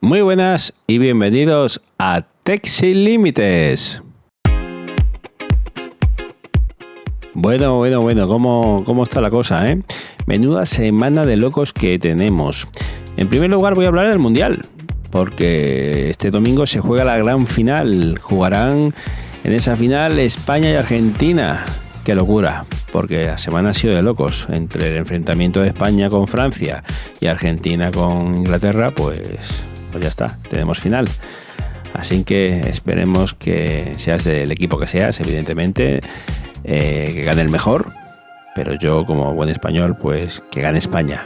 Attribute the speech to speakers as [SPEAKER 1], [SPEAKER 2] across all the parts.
[SPEAKER 1] Muy buenas y bienvenidos a Tech Sin Límites. Bueno, ¿cómo está la cosa, eh? Menuda semana de locos que tenemos. En primer lugar voy a hablar del Mundial, porque este domingo se juega la gran final. Jugarán en esa final España y Argentina. ¡Qué locura! Porque la semana ha sido de locos. Entre el enfrentamiento de España con Francia y Argentina con Inglaterra, pues ya está, tenemos final. Así que esperemos que seas del equipo que seas, evidentemente, que gane el mejor, pero yo como buen español, pues que gane España.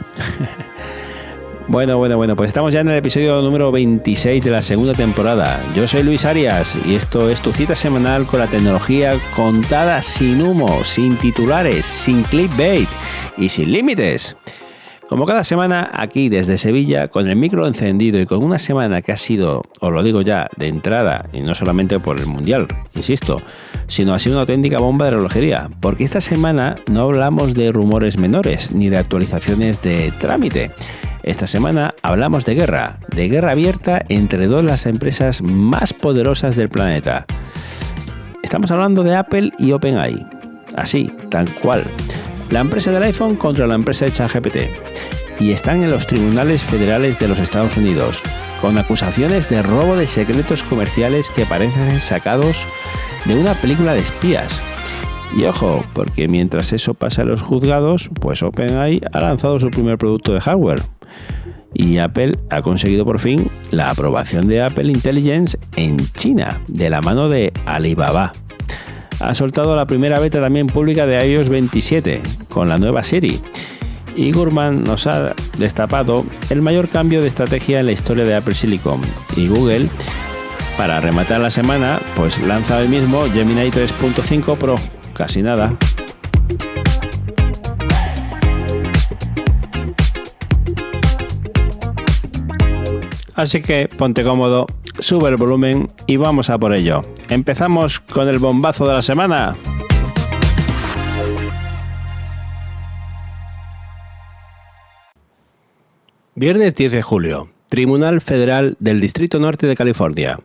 [SPEAKER 1] Bueno, pues estamos ya en el episodio número 26 de la segunda temporada. Yo soy Luis Arias y esto es tu cita semanal con la tecnología contada sin humo, sin titulares, sin clickbait y sin límites. Como cada semana, aquí desde Sevilla, con el micro encendido y con una semana que ha sido, os lo digo ya, de entrada, y no solamente por el Mundial, insisto, sino ha sido una auténtica bomba de relojería, porque esta semana no hablamos de rumores menores, ni de actualizaciones de trámite. Esta semana hablamos de guerra abierta entre dos de las empresas más poderosas del planeta. Estamos hablando de Apple y OpenAI, así, tal cual. La empresa del iPhone contra la empresa de ChatGPT. Y están en los tribunales federales de los Estados Unidos, con acusaciones de robo de secretos comerciales que parecen sacados de una película de espías. Y ojo, porque mientras eso pasa en los juzgados, pues OpenAI ha lanzado su primer producto de hardware. Y Apple ha conseguido por fin la aprobación de Apple Intelligence en China, de la mano de Alibaba. Ha soltado la primera beta también pública de iOS 27 con la nueva Siri. Y Gurman nos ha destapado el mayor cambio de estrategia en la historia de Apple Silicon. Y Google, para rematar la semana, pues lanza el mismo Gemini 3.5 Pro. Casi nada. Así que ponte cómodo, sube el volumen y vamos a por ello. Empezamos con el bombazo de la semana. Viernes 10 de julio, Tribunal Federal del Distrito Norte de California.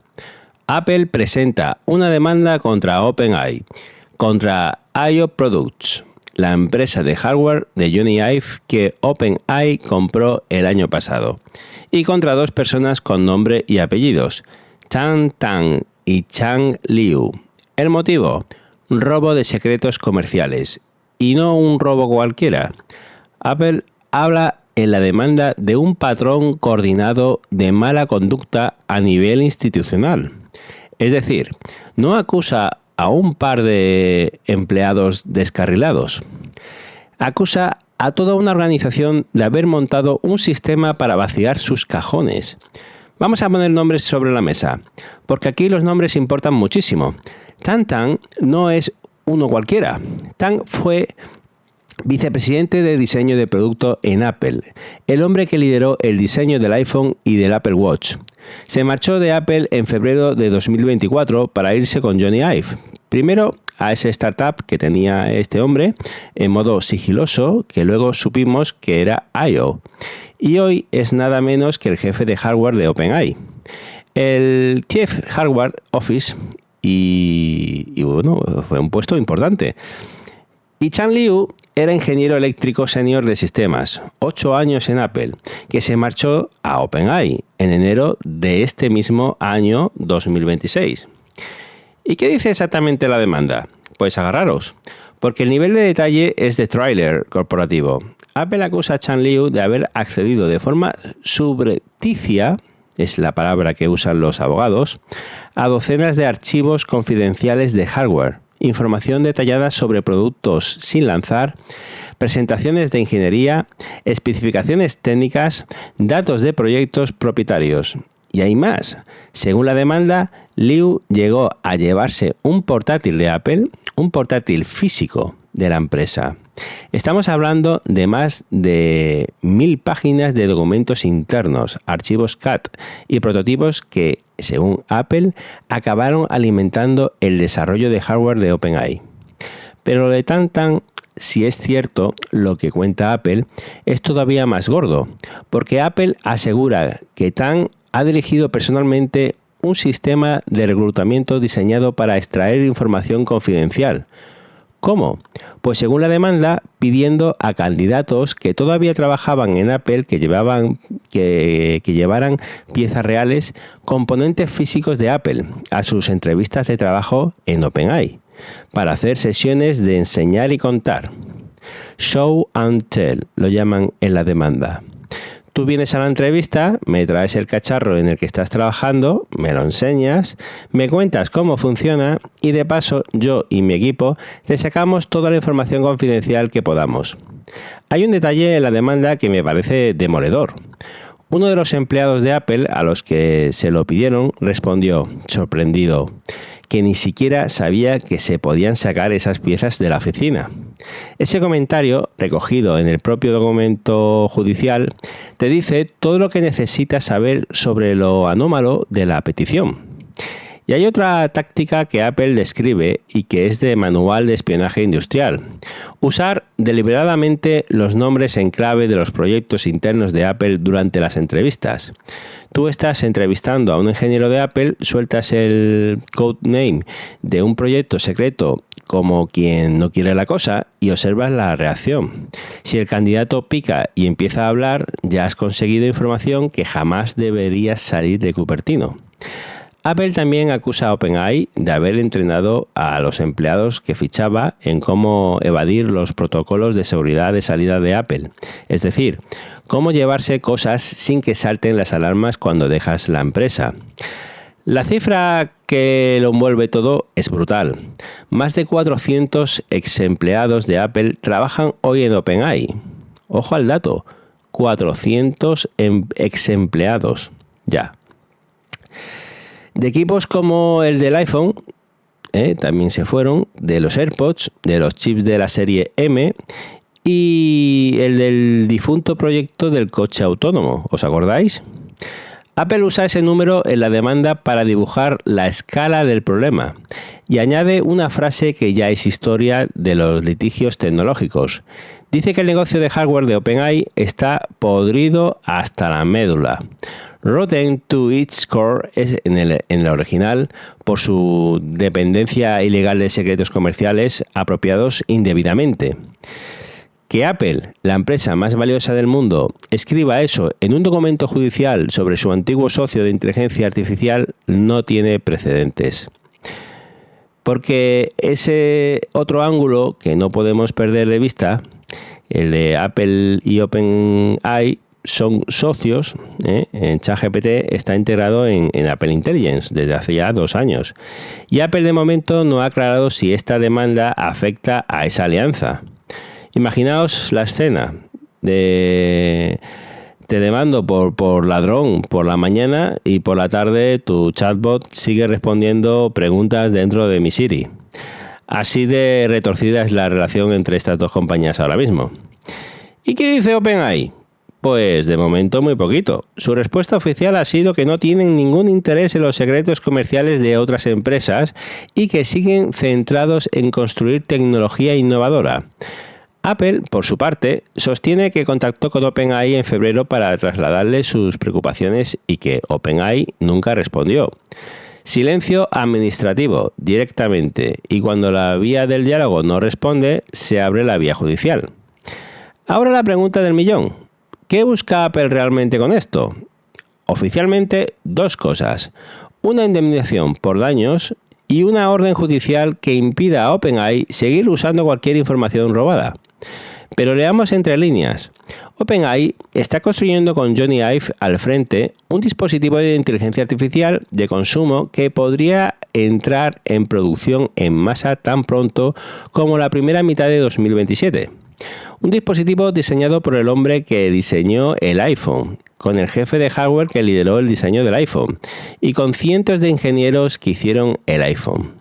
[SPEAKER 1] Apple presenta una demanda contra OpenAI, contra IO Products, la empresa de hardware de Jony Ive que OpenAI compró el año pasado, y contra dos personas con nombre y apellidos, Tan Tan y Chang Liu. El motivo, robo de secretos comerciales, y no un robo cualquiera. Apple habla en la demanda de un patrón coordinado de mala conducta a nivel institucional. Es decir, no acusa a un par de empleados descarrilados. Acusa a toda una organización de haber montado un sistema para vaciar sus cajones. Vamos a poner nombres sobre la mesa, porque aquí los nombres importan muchísimo. Tan Tan no es uno cualquiera. Tan fue vicepresidente de diseño de producto en Apple, el hombre que lideró el diseño del iPhone y del Apple Watch. Se marchó de Apple en febrero de 2024 para irse con Jony Ive. Primero a ese startup que tenía este hombre en modo sigiloso, que luego supimos que era IO. Y hoy es nada menos que el jefe de hardware de OpenAI. El Chief Hardware Office y bueno, fue un puesto importante. Y Chang Liu era ingeniero eléctrico senior de sistemas, 8 años en Apple, que se marchó a OpenAI en enero de este mismo año 2026. ¿Y qué dice exactamente la demanda? Pues agarraros, porque el nivel de detalle es de tráiler corporativo. Apple acusa a Chang Liu de haber accedido de forma subrepticia, es la palabra que usan los abogados, a docenas de archivos confidenciales de hardware, información detallada sobre productos sin lanzar, presentaciones de ingeniería, especificaciones técnicas, datos de proyectos propietarios. Y hay más. Según la demanda, Liu llegó a llevarse un portátil de Apple, un portátil físico de la empresa. Estamos hablando de más de 1000 páginas de documentos internos, archivos CAD y prototipos que, según Apple, acabaron alimentando el desarrollo de hardware de OpenAI. Pero lo de Tan Tan, si es cierto lo que cuenta Apple, es todavía más gordo, porque Apple asegura que Tan ha dirigido personalmente un sistema de reclutamiento diseñado para extraer información confidencial. ¿Cómo? Pues según la demanda, pidiendo a candidatos que todavía trabajaban en Apple que llevaran piezas reales, componentes físicos de Apple, a sus entrevistas de trabajo en OpenAI, para hacer sesiones de enseñar y contar. Show and tell, lo llaman en la demanda. Tú vienes a la entrevista, me traes el cacharro en el que estás trabajando, me lo enseñas, me cuentas cómo funciona y de paso yo y mi equipo te sacamos toda la información confidencial que podamos. Hay un detalle en la demanda que me parece demoledor. Uno de los empleados de Apple a los que se lo pidieron respondió, sorprendido, que ni siquiera sabía que se podían sacar esas piezas de la oficina. Ese comentario, recogido en el propio documento judicial, te dice todo lo que necesitas saber sobre lo anómalo de la petición. Y hay otra táctica que Apple describe y que es de manual de espionaje industrial. Usar deliberadamente los nombres en clave de los proyectos internos de Apple durante las entrevistas. Tú estás entrevistando a un ingeniero de Apple, sueltas el codename de un proyecto secreto como quien no quiere la cosa y observas la reacción. Si el candidato pica y empieza a hablar, ya has conseguido información que jamás debería salir de Cupertino. Apple también acusa a OpenAI de haber entrenado a los empleados que fichaba en cómo evadir los protocolos de seguridad de salida de Apple, es decir, cómo llevarse cosas sin que salten las alarmas cuando dejas la empresa. La cifra que lo envuelve todo es brutal. Más de 400 ex empleados de Apple trabajan hoy en OpenAI. Ojo al dato, 400 ex empleados. Ya. De equipos como el del iPhone, también se fueron, de los AirPods, de los chips de la serie M y el del difunto proyecto del coche autónomo, ¿os acordáis? Apple usa ese número en la demanda para dibujar la escala del problema y añade una frase que ya es historia de los litigios tecnológicos. Dice que el negocio de hardware de OpenAI está podrido hasta la médula. Rotten to its core es en el original por su dependencia ilegal de secretos comerciales apropiados indebidamente. Que Apple, la empresa más valiosa del mundo, escriba eso en un documento judicial sobre su antiguo socio de inteligencia artificial no tiene precedentes. Porque ese otro ángulo que no podemos perder de vista, el de Apple y OpenAI, son socios, en ChatGPT está integrado en Apple Intelligence desde hace ya 2 años. Y Apple de momento no ha aclarado si esta demanda afecta a esa alianza. Imaginaos la escena de te demando por ladrón por la mañana y por la tarde tu chatbot sigue respondiendo preguntas dentro de mi Siri. Así de retorcida es la relación entre estas dos compañías ahora mismo. ¿Y qué dice OpenAI? Pues de momento muy poquito. Su respuesta oficial ha sido que no tienen ningún interés en los secretos comerciales de otras empresas y que siguen centrados en construir tecnología innovadora. Apple, por su parte, sostiene que contactó con OpenAI en febrero para trasladarle sus preocupaciones y que OpenAI nunca respondió. Silencio administrativo, directamente, y cuando la vía del diálogo no responde, se abre la vía judicial. Ahora la pregunta del millón. ¿Qué busca Apple realmente con esto? Oficialmente, 2 cosas. Una indemnización por daños y una orden judicial que impida a OpenAI seguir usando cualquier información robada. Pero leamos entre líneas. OpenAI está construyendo con Jony Ive al frente un dispositivo de inteligencia artificial de consumo que podría entrar en producción en masa tan pronto como la primera mitad de 2027. Un dispositivo diseñado por el hombre que diseñó el iPhone, con el jefe de hardware que lideró el diseño del iPhone y con cientos de ingenieros que hicieron el iPhone.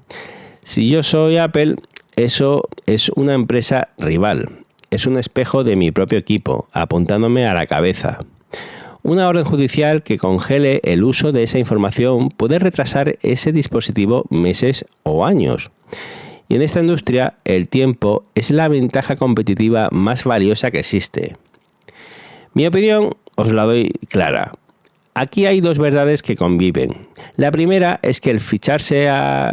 [SPEAKER 1] Si yo soy Apple, eso es una empresa rival. Es un espejo de mi propio equipo, apuntándome a la cabeza. Una orden judicial que congele el uso de esa información puede retrasar ese dispositivo meses o años. Y en esta industria, el tiempo es la ventaja competitiva más valiosa que existe. Mi opinión os la doy clara. Aquí hay dos verdades que conviven. La primera es que ficharse a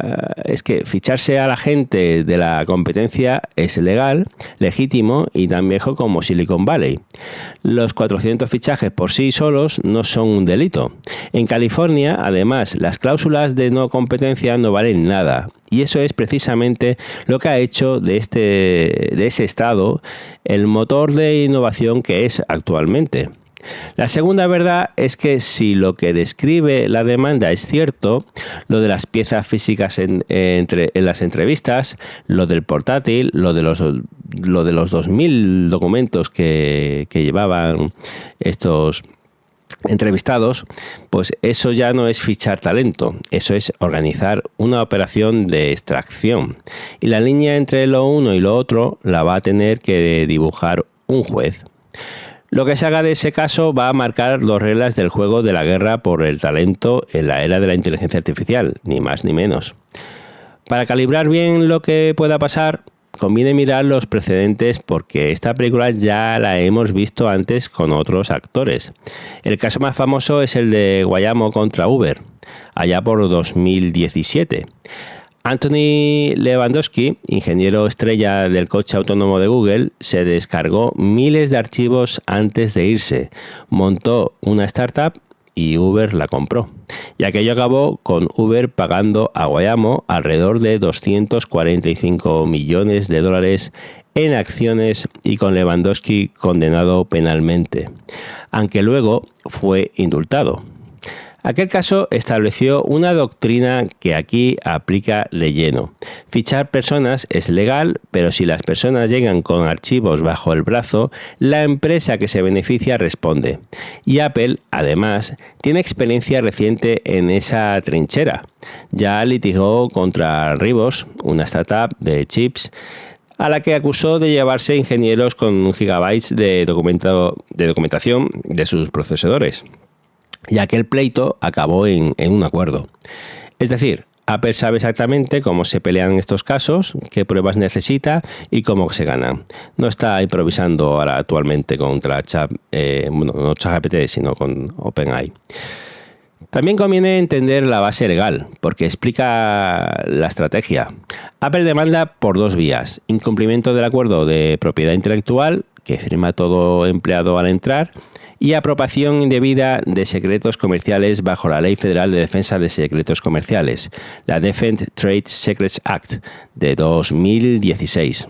[SPEAKER 1] la gente de la competencia es legal, legítimo y tan viejo como Silicon Valley. Los 400 fichajes por sí solos no son un delito. En California, además, las cláusulas de no competencia no valen nada. Y eso es precisamente lo que ha hecho de ese estado el motor de innovación que es actualmente. La segunda verdad es que si lo que describe la demanda es cierto, lo de las piezas físicas en las entrevistas, lo del portátil, lo de los 2.000 documentos que llevaban estos entrevistados, pues eso ya no es fichar talento, eso es organizar una operación de extracción. Y la línea entre lo uno y lo otro la va a tener que dibujar un juez. Lo que se haga de ese caso va a marcar dos reglas del juego de la guerra por el talento en la era de la inteligencia artificial, ni más ni menos. Para calibrar bien lo que pueda pasar, conviene mirar los precedentes porque esta película ya la hemos visto antes con otros actores. El caso más famoso es el de Waymo contra Uber, allá por 2017. Anthony Levandowski, ingeniero estrella del coche autónomo de Google, se descargó miles de archivos antes de irse, montó una startup y Uber la compró. Y aquello acabó con Uber pagando a Waymo alrededor de $245 millones en acciones y con Lewandowski condenado penalmente, aunque luego fue indultado. Aquel caso estableció una doctrina que aquí aplica de lleno. Fichar personas es legal, pero si las personas llegan con archivos bajo el brazo, la empresa que se beneficia responde. Y Apple, además, tiene experiencia reciente en esa trinchera. Ya litigó contra Rivos, una startup de chips, a la que acusó de llevarse ingenieros con gigabytes de documentación de sus procesadores. Y aquel pleito acabó en un acuerdo. Es decir, Apple sabe exactamente cómo se pelean estos casos, qué pruebas necesita y cómo se ganan. No está improvisando ahora actualmente contra no ChatGPT, sino con OpenAI. También conviene entender la base legal, porque explica la estrategia. Apple demanda por dos vías: incumplimiento del acuerdo de propiedad intelectual, que firma todo empleado al entrar, y apropiación indebida de secretos comerciales bajo la Ley Federal de Defensa de Secretos Comerciales, la Defense Trade Secrets Act de 2016.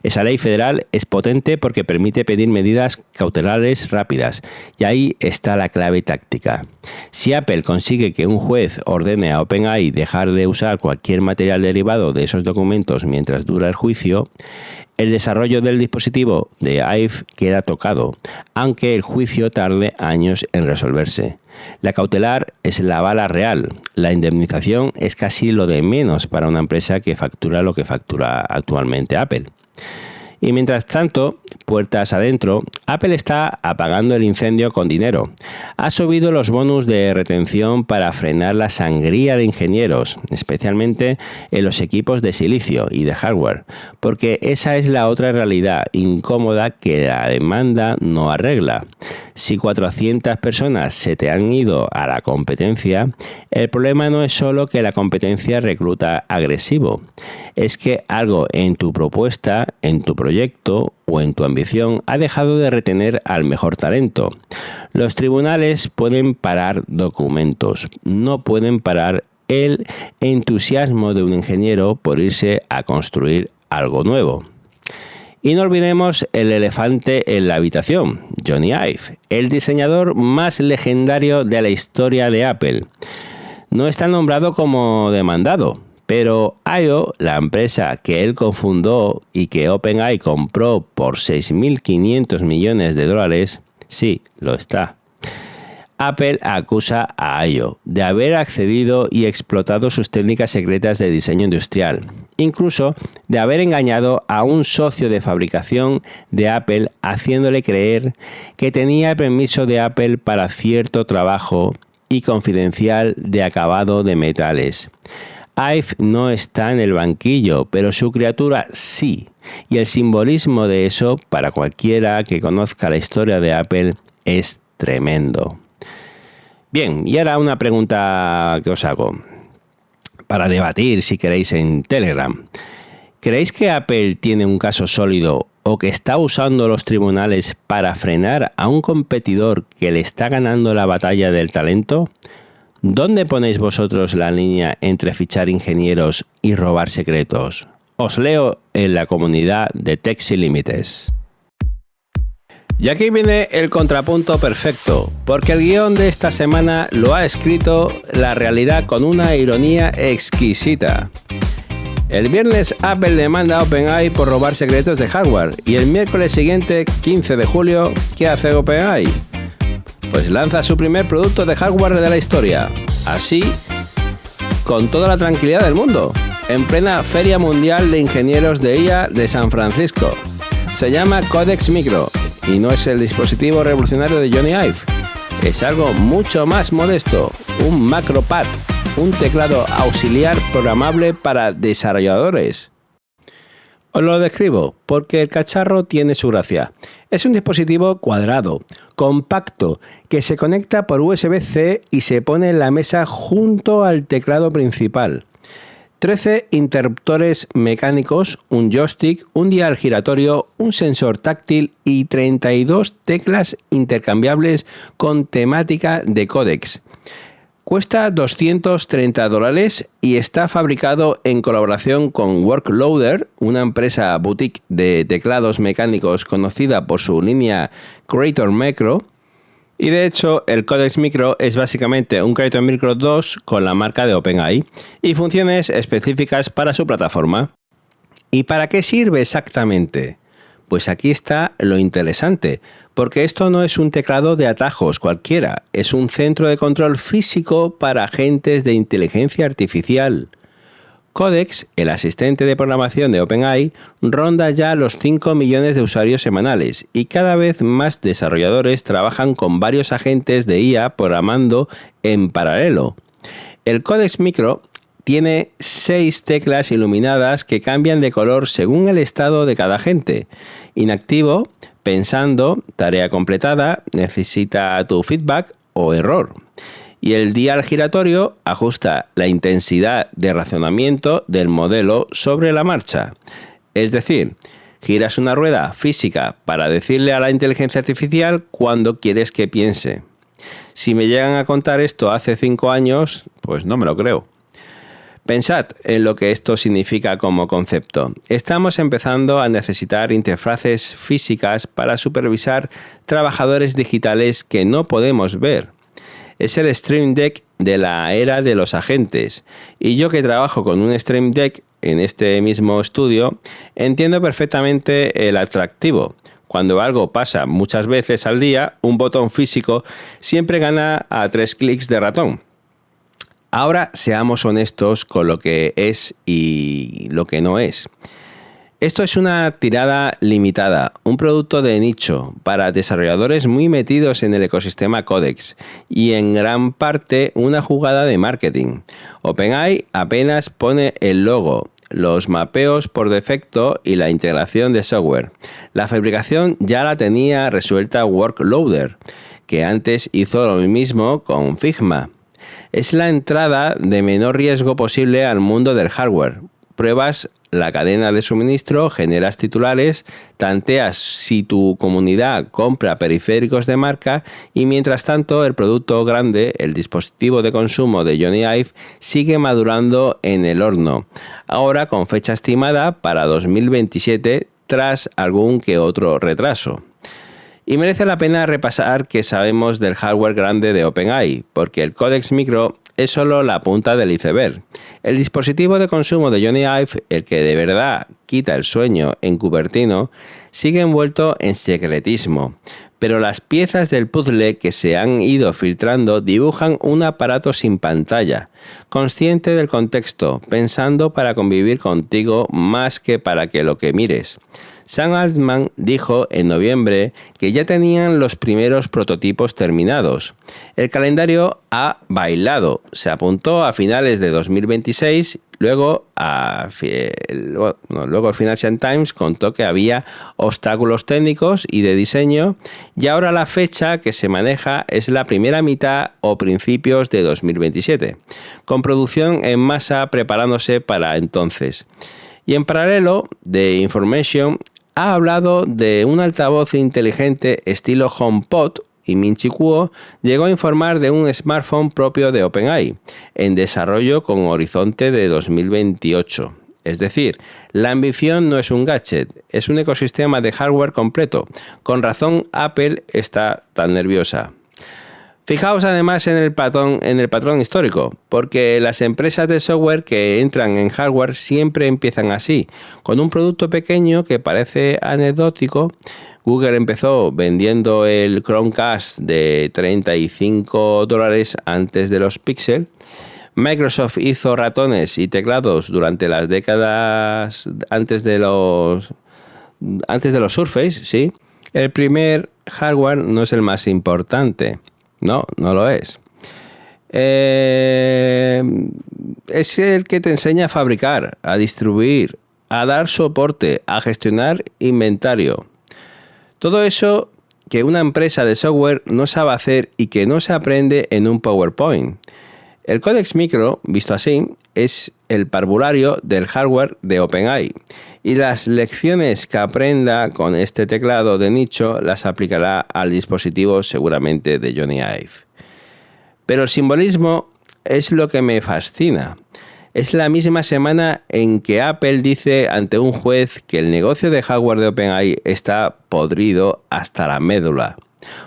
[SPEAKER 1] Esa ley federal es potente porque permite pedir medidas cautelares rápidas, y ahí está la clave táctica. Si Apple consigue que un juez ordene a OpenAI dejar de usar cualquier material derivado de esos documentos mientras dura el juicio, el desarrollo del dispositivo de AI queda tocado, aunque el juicio tarde años en resolverse. La cautelar es la bala real. La indemnización es casi lo de menos para una empresa que factura lo que factura actualmente Apple. Y mientras tanto, puertas adentro, Apple está apagando el incendio con dinero. Ha subido los bonus de retención para frenar la sangría de ingenieros, especialmente en los equipos de silicio y de hardware, porque esa es la otra realidad incómoda que la demanda no arregla. Si 400 personas se te han ido a la competencia, el problema no es solo que la competencia recluta agresivo, es que algo en tu propuesta, en tu proyecto o en tu ambición ha dejado de retener al mejor talento. Los tribunales pueden parar documentos, no pueden parar el entusiasmo de un ingeniero por irse a construir algo nuevo. Y no olvidemos el elefante en la habitación, Jony Ive, el diseñador más legendario de la historia de Apple. No está nombrado como demandado, pero I.O., la empresa que él cofundó y que OpenAI compró por $6.500 millones, sí, lo está. Apple acusa a I.O. de haber accedido y explotado sus técnicas secretas de diseño industrial, incluso de haber engañado a un socio de fabricación de Apple haciéndole creer que tenía permiso de Apple para cierto trabajo y confidencial de acabado de metales. Ive no está en el banquillo, pero su criatura sí, y el simbolismo de eso, para cualquiera que conozca la historia de Apple, es tremendo. Bien, y ahora una pregunta que os hago para debatir, si queréis, en Telegram. ¿Creéis que Apple tiene un caso sólido o que está usando los tribunales para frenar a un competidor que le está ganando la batalla del talento? ¿Dónde ponéis vosotros la línea entre fichar ingenieros y robar secretos? Os leo en la comunidad de Tech Sin Límites. Y aquí viene el contrapunto perfecto, porque el guión de esta semana lo ha escrito La Realidad con una ironía exquisita. El viernes Apple demanda a OpenAI por robar secretos de hardware y el miércoles siguiente, 15 de julio, ¿qué hace OpenAI? Pues lanza su primer producto de hardware de la historia, así, con toda la tranquilidad del mundo, en plena Feria Mundial de Ingenieros de IA de San Francisco. Se llama Codex Micro y no es el dispositivo revolucionario de Jony Ive. Es algo mucho más modesto, un MacroPad, un teclado auxiliar programable para desarrolladores. Os lo describo porque el cacharro tiene su gracia. Es un dispositivo cuadrado, compacto, que se conecta por USB-C y se pone en la mesa junto al teclado principal. 13 interruptores mecánicos, un joystick, un dial giratorio, un sensor táctil y 32 teclas intercambiables con temática de códex. Cuesta $230 y está fabricado en colaboración con Workloader, una empresa boutique de teclados mecánicos conocida por su línea Creator Micro. Y de hecho, el Codex Micro es básicamente un Creator Micro 2 con la marca de OpenAI y funciones específicas para su plataforma. ¿Y para qué sirve exactamente? Pues aquí está lo interesante, porque esto no es un teclado de atajos cualquiera, es un centro de control físico para agentes de inteligencia artificial. Codex, el asistente de programación de OpenAI, ronda ya los 5 millones de usuarios semanales y cada vez más desarrolladores trabajan con varios agentes de IA programando en paralelo. El Codex Micro tiene 6 teclas iluminadas que cambian de color según el estado de cada agente. Inactivo, pensando, tarea completada, necesita tu feedback o error. Y el dial giratorio ajusta la intensidad de racionamiento del modelo sobre la marcha. Es decir, giras una rueda física para decirle a la inteligencia artificial cuándo quieres que piense. Si me llegan a contar esto hace 5 años, pues no me lo creo. Pensad en lo que esto significa como concepto. Estamos empezando a necesitar interfaces físicas para supervisar trabajadores digitales que no podemos ver. Es el Stream Deck de la era de los agentes. Y yo que trabajo con un Stream Deck en este mismo estudio, entiendo perfectamente el atractivo. Cuando algo pasa muchas veces al día, un botón físico siempre gana a 3 clics de ratón. Ahora seamos honestos con lo que es y lo que no es. Esto es una tirada limitada, un producto de nicho para desarrolladores muy metidos en el ecosistema Codex y en gran parte una jugada de marketing. OpenAI apenas pone el logo, los mapeos por defecto y la integración de software. La fabricación ya la tenía resuelta Workloader, que antes hizo lo mismo con Figma. Es la entrada de menor riesgo posible al mundo del hardware. Pruebas la cadena de suministro, generas titulares, tanteas si tu comunidad compra periféricos de marca y mientras tanto el producto grande, el dispositivo de consumo de Jony Ive, sigue madurando en el horno. Ahora con fecha estimada para 2027 tras algún que otro retraso. Y merece la pena repasar qué sabemos del hardware grande de OpenAI, porque el Codex Micro es solo la punta del iceberg. El dispositivo de consumo de Jony Ive, el que de verdad quita el sueño en Cupertino, sigue envuelto en secretismo. Pero las piezas del puzzle que se han ido filtrando dibujan un aparato sin pantalla, consciente del contexto, pensando para convivir contigo más que para que lo que mires. Sam Altman dijo en noviembre que ya tenían los primeros prototipos terminados. El calendario ha bailado, se apuntó a finales de 2026 Luego el Financial Times contó que había obstáculos técnicos y de diseño, y ahora la fecha que se maneja es la primera mitad o principios de 2027, con producción en masa preparándose para entonces. Y en paralelo, The Information ha hablado de un altavoz inteligente estilo HomePod, y Ming Chi Kuo llegó a informar de un smartphone propio de OpenAI, en desarrollo con horizonte de 2028. Es decir, la ambición no es un gadget, es un ecosistema de hardware completo. Con razón, Apple está tan nerviosa. Fijaos además en el patrón histórico, porque las empresas de software que entran en hardware siempre empiezan así, con un producto pequeño que parece anecdótico. Google empezó vendiendo el Chromecast de $35 antes de los Pixel. Microsoft hizo ratones y teclados durante las décadas antes de los Surface, ¿sí? El primer hardware no es el más importante. No lo es. Es el que te enseña a fabricar, a distribuir, a dar soporte, a gestionar inventario. Todo eso que una empresa de software no sabe hacer y que no se aprende en un PowerPoint. El Codex Micro, visto así, es el parvulario del hardware de OpenAI, y las lecciones que aprenda con este teclado de nicho las aplicará al dispositivo seguramente de Jony Ive. Pero el simbolismo es lo que me fascina. Es la misma semana en que Apple dice ante un juez que el negocio de hardware de OpenAI está podrido hasta la médula.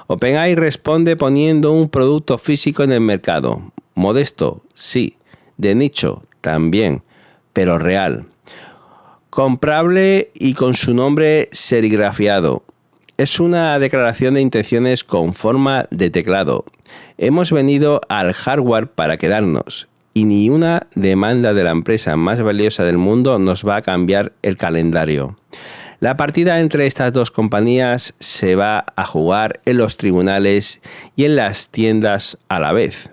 [SPEAKER 1] OpenAI responde poniendo un producto físico en el mercado. Modesto, sí. De nicho, también. Pero real. Comprable y con su nombre serigrafiado. Es una declaración de intenciones con forma de teclado. Hemos venido al hardware para quedarnos. Y ni una demanda de la empresa más valiosa del mundo nos va a cambiar el calendario. La partida entre estas dos compañías se va a jugar en los tribunales y en las tiendas a la vez.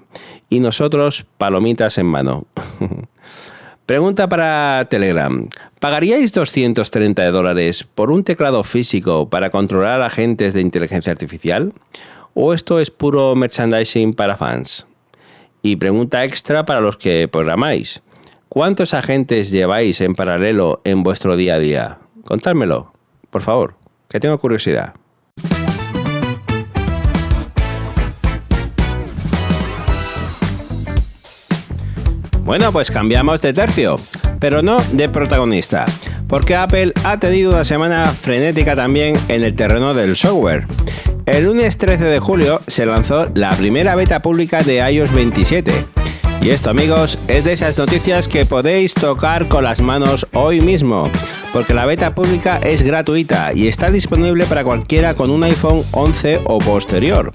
[SPEAKER 1] Y nosotros, palomitas en mano. Pregunta para Telegram. ¿Pagaríais $230 por un teclado físico para controlar agentes de inteligencia artificial? ¿O esto es puro merchandising para fans? Y pregunta extra para los que programáis. ¿Cuántos agentes lleváis en paralelo en vuestro día a día? Contádmelo, por favor, que tengo curiosidad. Bueno, pues cambiamos de tercio, pero no de protagonista, porque Apple ha tenido una semana frenética también en el terreno del software. El lunes 13 de julio se lanzó la primera beta pública de iOS 27. Y esto, amigos, es de esas noticias que podéis tocar con las manos hoy mismo, porque la beta pública es gratuita y está disponible para cualquiera con un iPhone 11 o posterior.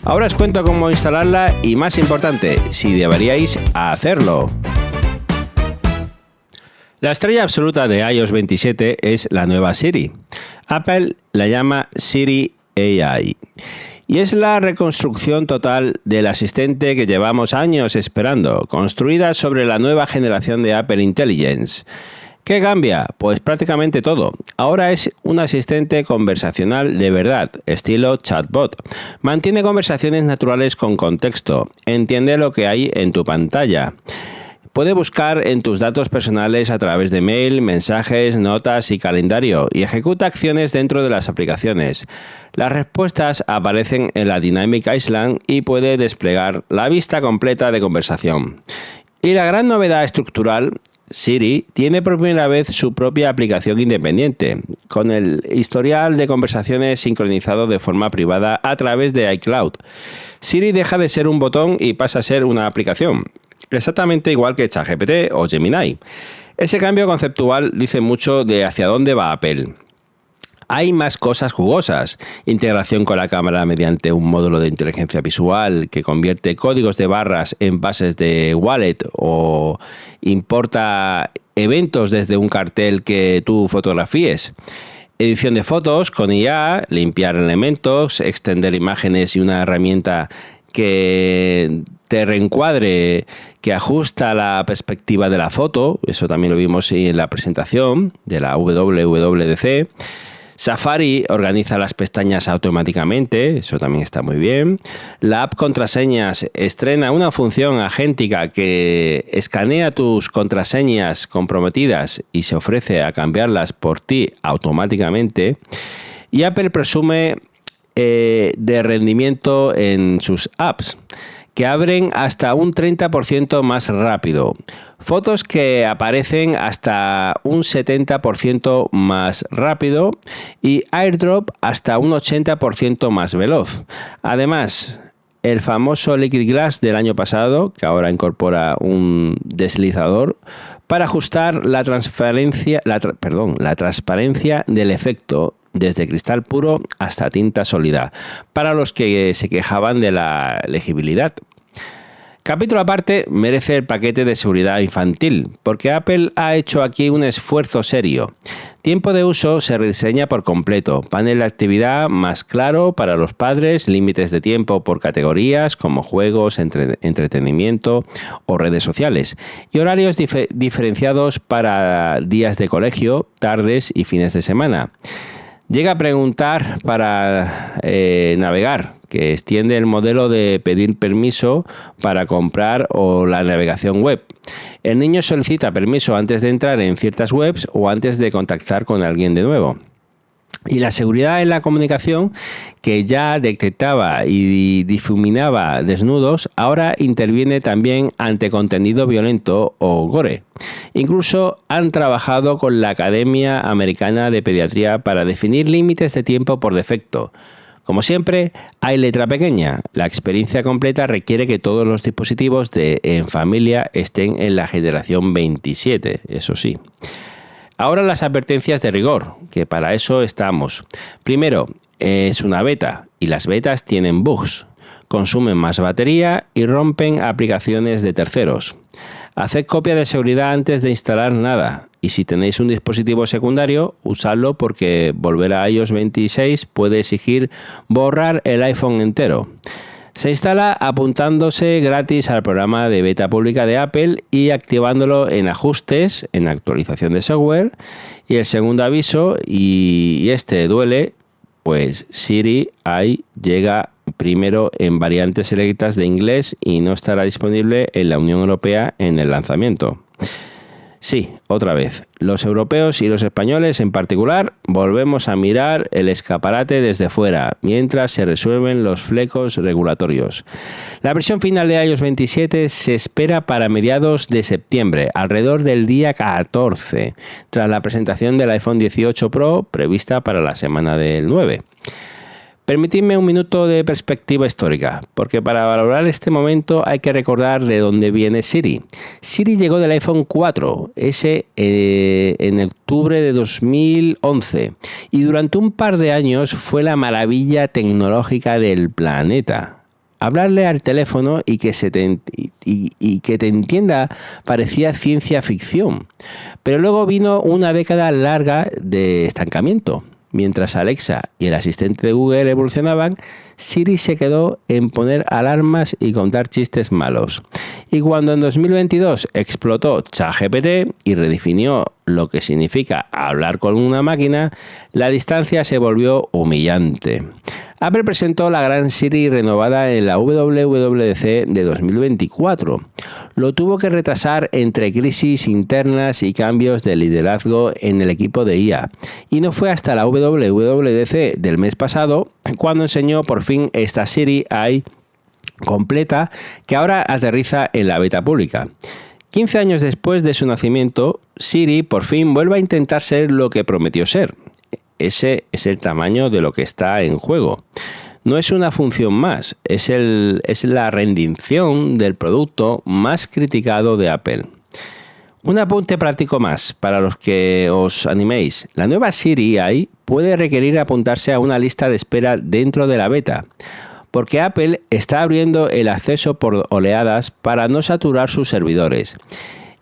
[SPEAKER 1] Ahora os cuento cómo instalarla y, más importante, si deberíais hacerlo. La estrella absoluta de iOS 27 es la nueva Siri. Apple la llama Siri AI. Y es la reconstrucción total del asistente que llevamos años esperando, construida sobre la nueva generación de Apple Intelligence. ¿Qué cambia? Pues prácticamente todo. Ahora es un asistente conversacional de verdad, estilo chatbot. Mantiene conversaciones naturales con contexto. Entiende lo que hay en tu pantalla. Puede buscar en tus datos personales a través de mail, mensajes, notas y calendario, y ejecuta acciones dentro de las aplicaciones. Las respuestas aparecen en la Dynamic Island y puede desplegar la vista completa de conversación. Y la gran novedad estructural, Siri tiene por primera vez su propia aplicación independiente, con el historial de conversaciones sincronizado de forma privada a través de iCloud. Siri deja de ser un botón y pasa a ser una aplicación, exactamente igual que ChatGPT o Gemini. Ese cambio conceptual dice mucho de hacia dónde va Apple. Hay más cosas jugosas. Integración con la cámara mediante un módulo de inteligencia visual que convierte códigos de barras en bases de wallet o importa eventos desde un cartel que tú fotografíes. Edición de fotos con IA, limpiar elementos, extender imágenes y una herramienta que te reencuadre, que ajusta la perspectiva de la foto, eso también lo vimos en la presentación de la WWDC. Safari organiza las pestañas automáticamente, eso también está muy bien. La app Contraseñas estrena una función agéntica que escanea tus contraseñas comprometidas y se ofrece a cambiarlas por ti automáticamente. Y Apple presume de rendimiento en sus apps, que abren hasta un 30% más rápido. Fotos que aparecen hasta un 70% más rápido y AirDrop hasta un 80% más veloz. Además, el famoso Liquid Glass del año pasado, que ahora incorpora un deslizador para ajustar la transparencia del efecto desde cristal puro hasta tinta sólida, para los que se quejaban de la legibilidad. Capítulo aparte merece el paquete de seguridad infantil, porque Apple ha hecho aquí un esfuerzo serio. Tiempo de uso se rediseña por completo, panel de actividad más claro para los padres, límites de tiempo por categorías como juegos, entretenimiento o redes sociales, y horarios diferenciados para días de colegio, tardes y fines de semana. Llega a preguntar para navegar, que extiende el modelo de pedir permiso para comprar o la navegación web. El niño solicita permiso antes de entrar en ciertas webs o antes de contactar con alguien de nuevo. Y la seguridad en la comunicación, que ya detectaba y difuminaba desnudos, ahora interviene también ante contenido violento o gore. Incluso han trabajado con la Academia Americana de Pediatría para definir límites de tiempo por defecto. Como siempre, hay letra pequeña. La experiencia completa requiere que todos los dispositivos en familia estén en la generación 27, eso sí. Ahora las advertencias de rigor, que para eso estamos. Primero, es una beta y las betas tienen bugs, consumen más batería y rompen aplicaciones de terceros. Haced copia de seguridad antes de instalar nada y si tenéis un dispositivo secundario, usadlo porque volver a iOS 26 puede exigir borrar el iPhone entero. Se instala apuntándose gratis al programa de beta pública de Apple y activándolo en ajustes, en actualización de software. Y el segundo aviso, y este duele, pues Siri ahí llega primero en variantes selectas de inglés y no estará disponible en la Unión Europea en el lanzamiento. Sí, otra vez, los europeos y los españoles en particular volvemos a mirar el escaparate desde fuera mientras se resuelven los flecos regulatorios. La versión final de iOS 27 se espera para mediados de septiembre, alrededor del día 14, tras la presentación del iPhone 18 Pro prevista para la semana del 9. Permitidme un minuto de perspectiva histórica, porque para valorar este momento hay que recordar de dónde viene Siri. Siri llegó del iPhone 4, en octubre de 2011, y durante un par de años fue la maravilla tecnológica del planeta. Hablarle al teléfono y que te entienda parecía ciencia ficción. Pero luego vino una década larga de estancamiento. Mientras Alexa y el asistente de Google evolucionaban, Siri se quedó en poner alarmas y contar chistes malos. Y cuando en 2022 explotó ChatGPT y redefinió lo que significa hablar con una máquina, la distancia se volvió humillante. Apple presentó la gran Siri renovada en la WWDC de 2024. Lo tuvo que retrasar entre crisis internas y cambios de liderazgo en el equipo de IA. Y no fue hasta la WWDC del mes pasado cuando enseñó por fin esta Siri AI completa que ahora aterriza en la beta pública. 15 años después de su nacimiento, Siri por fin vuelve a intentar ser lo que prometió ser. Ese es el tamaño de lo que está en juego. No es una función más, es la rendición del producto más criticado de Apple. Un apunte práctico más para los que os animéis. La nueva Siri AI puede requerir apuntarse a una lista de espera dentro de la beta, porque Apple está abriendo el acceso por oleadas para no saturar sus servidores.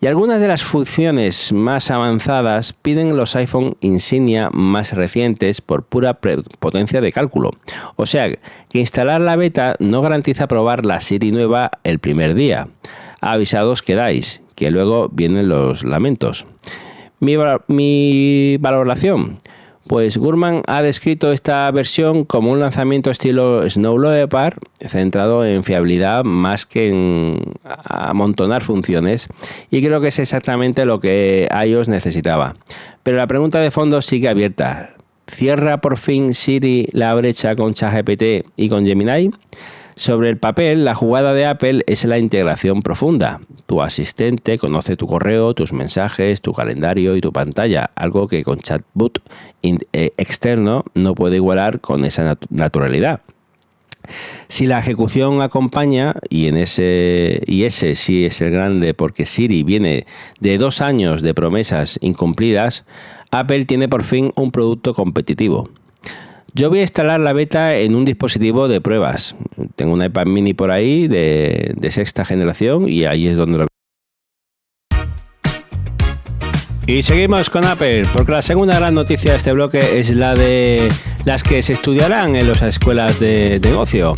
[SPEAKER 1] Y algunas de las funciones más avanzadas piden los iPhone insignia más recientes por pura potencia de cálculo. O sea, que instalar la beta no garantiza probar la Siri nueva el primer día. Avisados quedáis, que luego vienen los lamentos. Mi valoración. Pues Gurman ha descrito esta versión como un lanzamiento estilo Snow Leopard, centrado en fiabilidad más que en amontonar funciones, y creo que es exactamente lo que iOS necesitaba. Pero la pregunta de fondo sigue abierta. ¿Cierra por fin Siri la brecha con ChatGPT y con Gemini? Sobre el papel, la jugada de Apple es la integración profunda. Tu asistente conoce tu correo, tus mensajes, tu calendario y tu pantalla, algo que con chatbot externo no puede igualar con esa naturalidad. Si la ejecución acompaña, y ese sí es el grande porque Siri viene de 2 años de promesas incumplidas, Apple tiene por fin un producto competitivo. Yo voy a instalar la beta en un dispositivo de pruebas. Tengo un iPad mini por ahí de 6ª generación y ahí es donde lo veo. Y seguimos con Apple, porque la segunda gran noticia de este bloque es la de las que se estudiarán en las escuelas de negocio.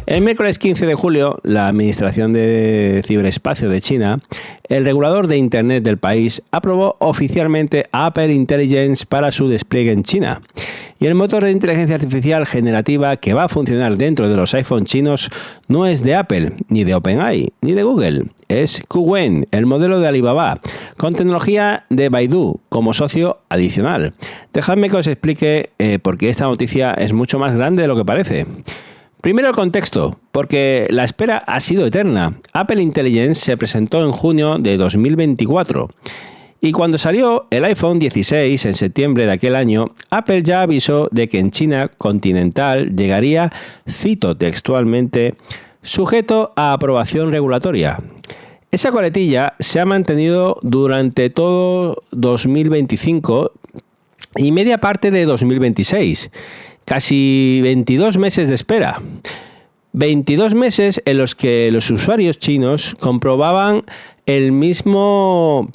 [SPEAKER 1] El miércoles 15 de julio, la Administración de Ciberespacio de China, el regulador de Internet del país, aprobó oficialmente Apple Intelligence para su despliegue en China. Y el motor de inteligencia artificial generativa que va a funcionar dentro de los iPhone chinos no es de Apple, ni de OpenAI, ni de Google. Es Kuwen, el modelo de Alibaba, con tecnología de Baidu como socio adicional. Dejadme que os explique por qué esta noticia es mucho más grande de lo que parece. Primero el contexto, porque la espera ha sido eterna. Apple Intelligence se presentó en junio de 2024. Y cuando salió el iPhone 16 en septiembre de aquel año, Apple ya avisó de que en China continental llegaría, cito textualmente, sujeto a aprobación regulatoria. Esa coletilla se ha mantenido durante todo 2025 y media parte de 2026. Casi 22 meses de espera. 22 meses en los que los usuarios chinos compraban el mismo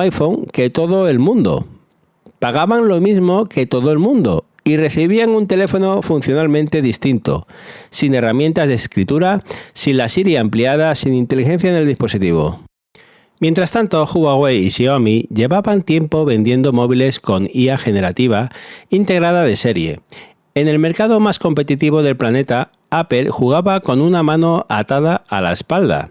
[SPEAKER 1] iPhone que todo el mundo. Pagaban lo mismo que todo el mundo y recibían un teléfono funcionalmente distinto, sin herramientas de escritura, sin la Siri ampliada, sin inteligencia en el dispositivo. Mientras tanto, Huawei y Xiaomi llevaban tiempo vendiendo móviles con IA generativa integrada de serie. En el mercado más competitivo del planeta, Apple jugaba con una mano atada a la espalda.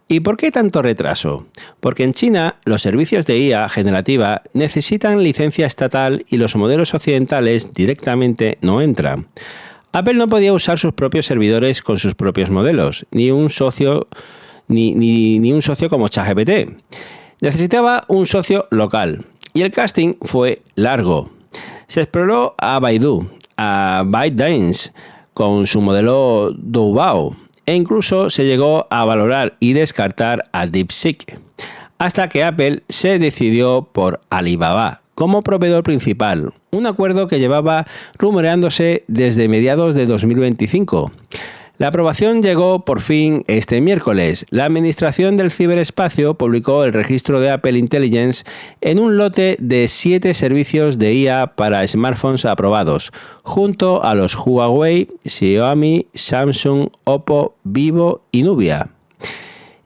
[SPEAKER 1] ¿Y por qué tanto retraso? Porque en China los servicios de IA generativa necesitan licencia estatal y los modelos occidentales directamente no entran. Apple no podía usar sus propios servidores con sus propios modelos, ni un socio como ChatGPT. Necesitaba un socio local y el casting fue largo. Se exploró a Baidu, a ByteDance con su modelo Doubao e incluso se llegó a valorar y descartar a DeepSeek, hasta que Apple se decidió por Alibaba como proveedor principal, un acuerdo que llevaba rumoreándose desde mediados de 2025. La aprobación llegó por fin este miércoles. La Administración del Ciberespacio publicó el registro de Apple Intelligence en un lote de 7 servicios de IA para smartphones aprobados, junto a los Huawei, Xiaomi, Samsung, Oppo, Vivo y Nubia.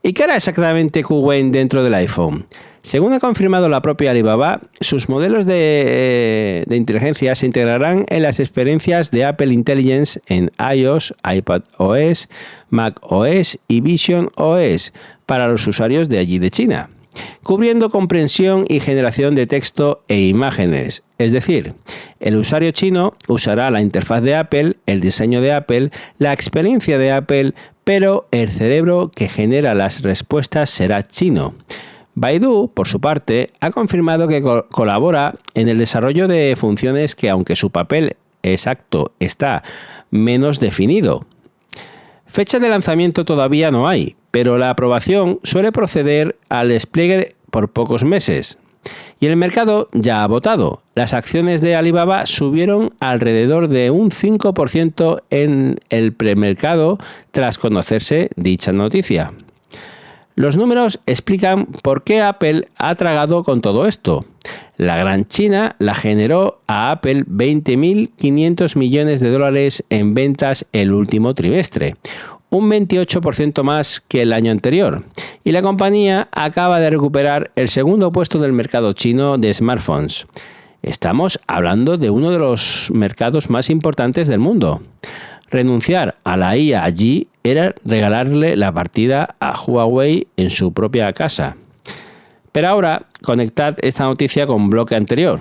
[SPEAKER 1] ¿Y qué hará exactamente Kuwen dentro del iPhone? Según ha confirmado la propia Alibaba, sus modelos de inteligencia se integrarán en las experiencias de Apple Intelligence en iOS, iPadOS, macOS y visionOS para los usuarios de allí de China, cubriendo comprensión y generación de texto e imágenes. Es decir, el usuario chino usará la interfaz de Apple, el diseño de Apple, la experiencia de Apple, pero el cerebro que genera las respuestas será chino. Baidu, por su parte, ha confirmado que colabora en el desarrollo de funciones que, aunque su papel exacto está menos definido. Fecha de lanzamiento todavía no hay, pero la aprobación suele proceder al despliegue por pocos meses. Y el mercado ya ha votado. Las acciones de Alibaba subieron alrededor de un 5% en el premercado tras conocerse dicha noticia. Los números explican por qué Apple ha tragado con todo esto. La Gran China la generó a Apple 20.500 millones de dólares en ventas el último trimestre, un 28% más que el año anterior, y la compañía acaba de recuperar el segundo puesto del mercado chino de smartphones. Estamos hablando de uno de los mercados más importantes del mundo. Renunciar a la IA allí era regalarle la partida a Huawei en su propia casa. Pero ahora conectad esta noticia con bloque anterior,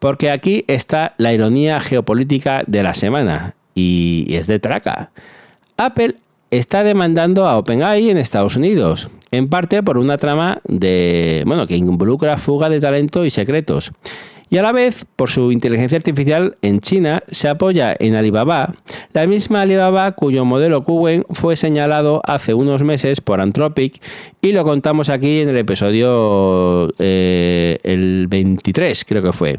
[SPEAKER 1] porque aquí está la ironía geopolítica de la semana, y es de traca. Apple está demandando a OpenAI en Estados Unidos, en parte por una trama que involucra fuga de talento y secretos. Y a la vez, por su inteligencia artificial en China, se apoya en Alibaba, la misma Alibaba cuyo modelo Kuwen fue señalado hace unos meses por Anthropic, y lo contamos aquí en el episodio el 23, creo que fue,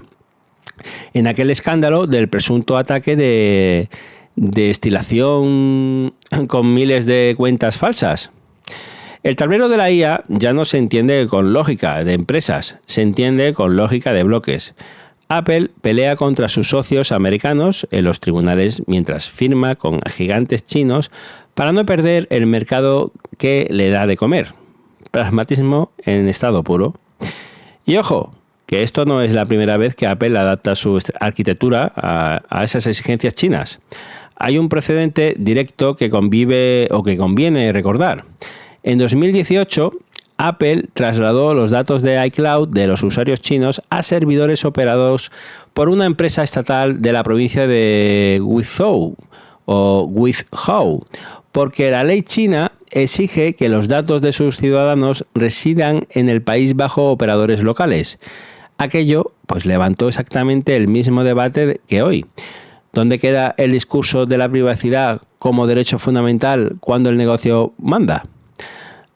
[SPEAKER 1] en aquel escándalo del presunto ataque de destilación con miles de cuentas falsas. El tablero de la IA ya no se entiende con lógica de empresas, se entiende con lógica de bloques. Apple pelea contra sus socios americanos en los tribunales mientras firma con gigantes chinos para no perder el mercado que le da de comer. Pragmatismo en estado puro. Y ojo, que esto no es la primera vez que Apple adapta su arquitectura a esas exigencias chinas. Hay un precedente directo que conviene recordar. En 2018, Apple trasladó los datos de iCloud de los usuarios chinos a servidores operados por una empresa estatal de la provincia de Guizhou, porque la ley china exige que los datos de sus ciudadanos residan en el país bajo operadores locales. Aquello levantó exactamente el mismo debate que hoy. ¿Dónde queda el discurso de la privacidad como derecho fundamental cuando el negocio manda?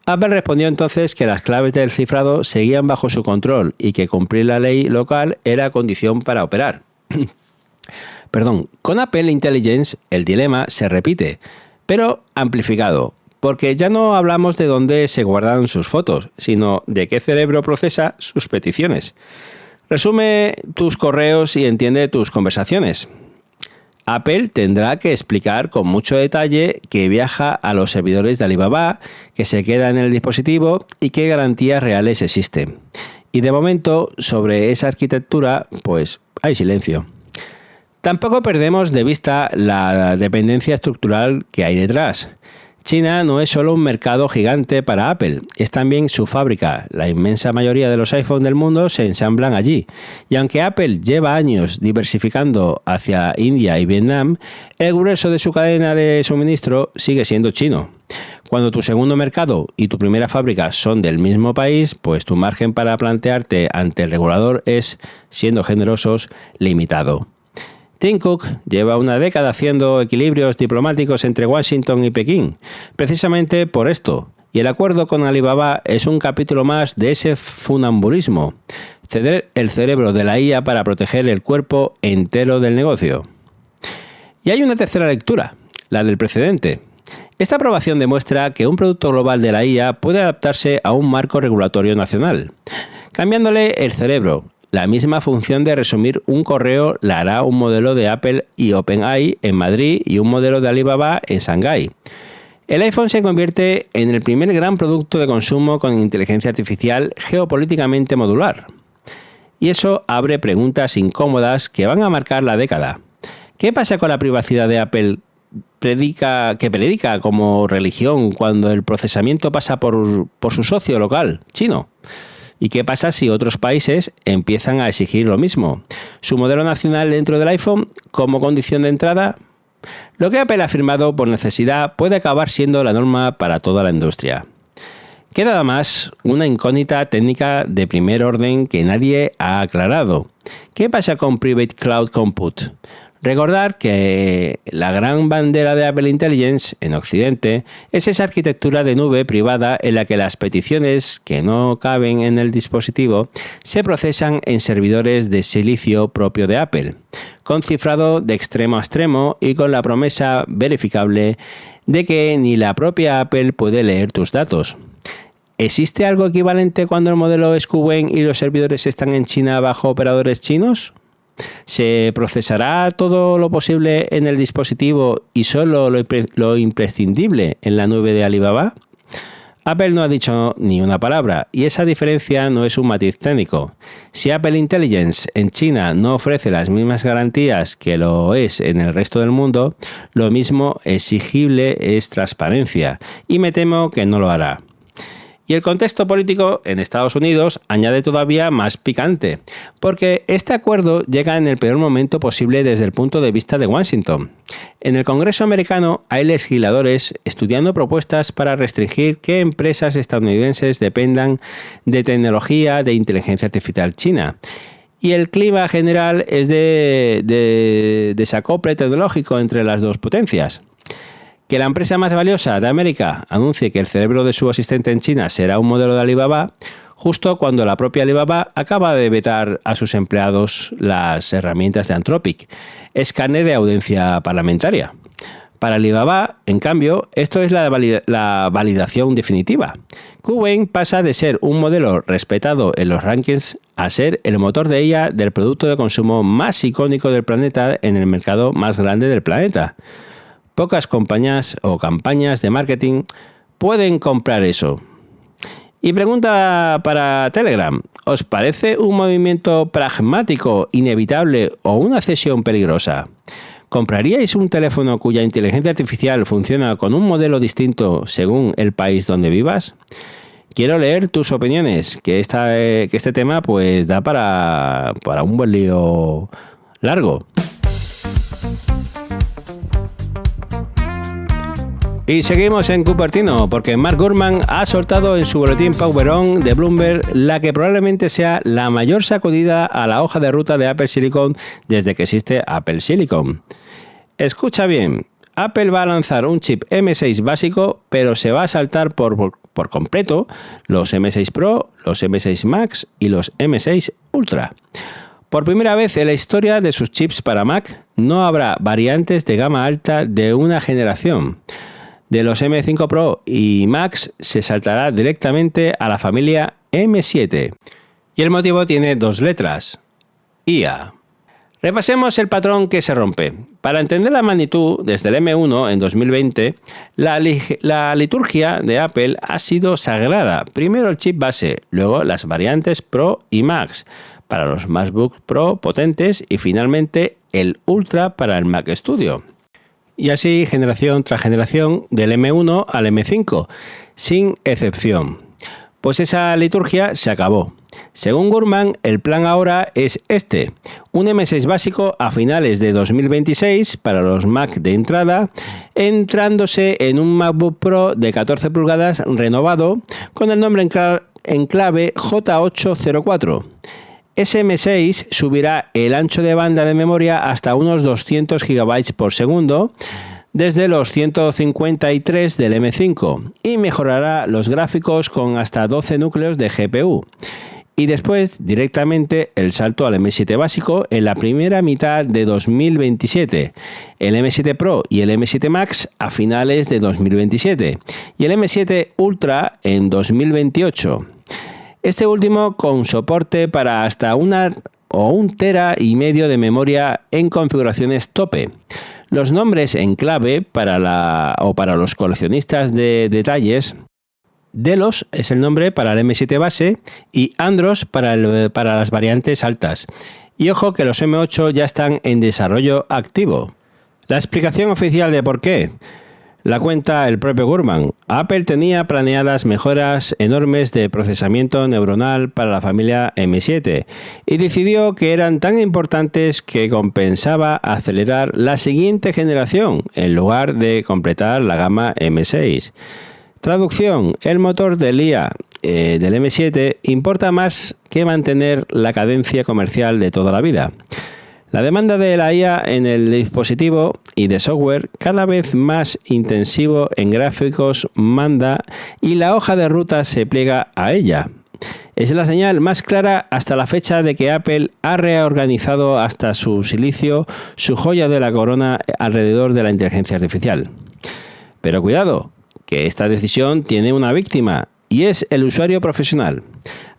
[SPEAKER 1] Apple respondió entonces que las claves del cifrado seguían bajo su control y que cumplir la ley local era condición para operar. Con Apple Intelligence el dilema se repite, pero amplificado, porque ya no hablamos de dónde se guardan sus fotos, sino de qué cerebro procesa sus peticiones. Resume tus correos y entiende tus conversaciones. Apple tendrá que explicar con mucho detalle que viaja a los servidores de Alibaba, que se queda en el dispositivo y qué garantías reales existen. Y de momento, sobre esa arquitectura, hay silencio. Tampoco perdemos de vista la dependencia estructural que hay detrás. China no es solo un mercado gigante para Apple, es también su fábrica. La inmensa mayoría de los iPhone del mundo se ensamblan allí. Y aunque Apple lleva años diversificando hacia India y Vietnam, el grueso de su cadena de suministro sigue siendo chino. Cuando tu segundo mercado y tu primera fábrica son del mismo país, tu margen para plantearte ante el regulador es, siendo generosos, limitado. Tim Cook lleva una década haciendo equilibrios diplomáticos entre Washington y Pekín, precisamente por esto, y el acuerdo con Alibaba es un capítulo más de ese funambulismo, ceder el cerebro de la IA para proteger el cuerpo entero del negocio. Y hay una tercera lectura, la del precedente. Esta aprobación demuestra que un producto global de la IA puede adaptarse a un marco regulatorio nacional, cambiándole el cerebro. La misma función de resumir un correo la hará un modelo de Apple y OpenAI en Madrid y un modelo de Alibaba en Shanghái. El iPhone se convierte en el primer gran producto de consumo con inteligencia artificial geopolíticamente modular. Y eso abre preguntas incómodas que van a marcar la década. ¿Qué pasa con la privacidad de Apple que predica como religión cuando el procesamiento pasa por su socio local, chino? ¿Y qué pasa si otros países empiezan a exigir lo mismo? ¿Su modelo nacional dentro del iPhone como condición de entrada? Lo que Apple ha firmado por necesidad puede acabar siendo la norma para toda la industria. Queda además una incógnita técnica de primer orden que nadie ha aclarado. ¿Qué pasa con Private Cloud Compute? Recordar que la gran bandera de Apple Intelligence en Occidente es esa arquitectura de nube privada en la que las peticiones que no caben en el dispositivo se procesan en servidores de silicio propio de Apple, con cifrado de extremo a extremo y con la promesa verificable de que ni la propia Apple puede leer tus datos. ¿existe algo equivalente cuando el modelo es Kuwen y los servidores están en China bajo operadores chinos? ¿Se procesará todo lo posible en el dispositivo y solo lo imprescindible en la nube de Alibaba? Apple no ha dicho ni una palabra, y esa diferencia no es un matiz técnico. Si Apple Intelligence en China no ofrece las mismas garantías que lo es en el resto del mundo, lo mismo exigible es transparencia, y me temo que no lo hará. Y el contexto político en Estados Unidos añade todavía más picante, porque este acuerdo llega en el peor momento posible desde el punto de vista de Washington. En el Congreso americano hay legisladores estudiando propuestas para restringir que empresas estadounidenses dependan de tecnología de inteligencia artificial china. Y el clima general es de desacople tecnológico entre las dos potencias. Que la empresa más valiosa de América anuncie que el cerebro de su asistente en China será un modelo de Alibaba, justo cuando la propia Alibaba acaba de vetar a sus empleados las herramientas de Anthropic, escáner de audiencia parlamentaria. Para Alibaba, en cambio, esto es la validación definitiva. Kuwen pasa de ser un modelo respetado en los rankings a ser el motor de IA del producto de consumo más icónico del planeta en el mercado más grande del planeta. Pocas compañías o campañas de marketing pueden comprar eso. Y pregunta para Telegram, ¿os parece un movimiento pragmático, inevitable o una cesión peligrosa? ¿Compraríais un teléfono cuya inteligencia artificial funciona con un modelo distinto según el país donde vivas? Quiero leer tus opiniones, que este tema pues da para un buen lío largo. Y seguimos en Cupertino, porque Mark Gurman ha soltado en su boletín Power On de Bloomberg la que probablemente sea la mayor sacudida a la hoja de ruta de Apple Silicon desde que existe Apple Silicon. Escucha bien, Apple va a lanzar un chip M6 básico, pero se va a saltar por completo los M6 Pro, los M6 Max y los M6 Ultra. Por primera vez en la historia de sus chips para Mac, no habrá variantes de gama alta de una generación. De los M5 Pro y Max se saltará directamente a la familia M7. Y el motivo tiene dos letras: IA. Repasemos el patrón que se rompe. Para entender la magnitud, desde el M1 en 2020, la liturgia de Apple ha sido sagrada. Primero el chip base, luego las variantes Pro y Max para los MacBook Pro potentes y finalmente el Ultra para el Mac Studio. Y así generación tras generación del M1 al M5, sin excepción. Pues esa liturgia se acabó. Según Gurman, el plan ahora es este: un M6 básico a finales de 2026 para los Mac de entrada, entrándose en un MacBook Pro de 14 pulgadas renovado con el nombre en clave J804. Ese M6 subirá el ancho de banda de memoria hasta unos 200 GB por segundo, desde los 153 del M5, y mejorará los gráficos con hasta 12 núcleos de GPU. Y después directamente el salto al M7 básico en la primera mitad de 2027, el M7 Pro y el M7 Max a finales de 2027 y el M7 Ultra en 2028. Este último con soporte para hasta 1 tera y medio de memoria en configuraciones tope. Los nombres en clave para los coleccionistas de detalles: Delos es el nombre para el M7 base y Andros para las variantes altas. Y ojo que los M8 ya están en desarrollo activo. La explicación oficial de por qué la cuenta el propio Gurman. Apple tenía planeadas mejoras enormes de procesamiento neuronal para la familia M7 y decidió que eran tan importantes que compensaba acelerar la siguiente generación en lugar de completar la gama M6. Traducción: el motor del IA del M7 importa más que mantener la cadencia comercial de toda la vida. La demanda de la IA en el dispositivo y de software cada vez más intensivo en gráficos manda y la hoja de ruta se pliega a ella. Es la señal más clara hasta la fecha de que Apple ha reorganizado hasta su silicio, su joya de la corona, alrededor de la inteligencia artificial. Pero cuidado, que esta decisión tiene una víctima, y es el usuario profesional.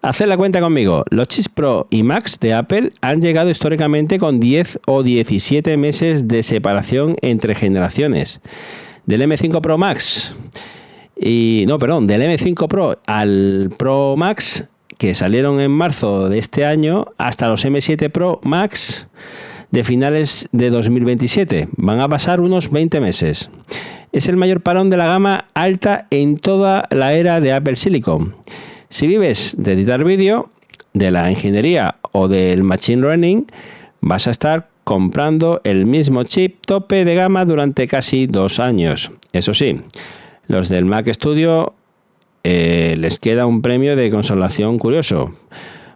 [SPEAKER 1] Haced la cuenta conmigo. Los chips Pro y Max de Apple han llegado históricamente con 10 o 17 meses de separación entre generaciones. Del M5 Pro Max del M5 Pro al Pro Max, que salieron en marzo de este año, hasta los M7 Pro Max de finales de 2027. Van a pasar unos 20 meses. Es el mayor parón de la gama alta en toda la era de Apple Silicon. Si vives de editar vídeo, de la ingeniería o del machine learning, vas a estar comprando el mismo chip tope de gama durante casi 2 años. Eso sí, los del Mac Studio les queda un premio de consolación curioso.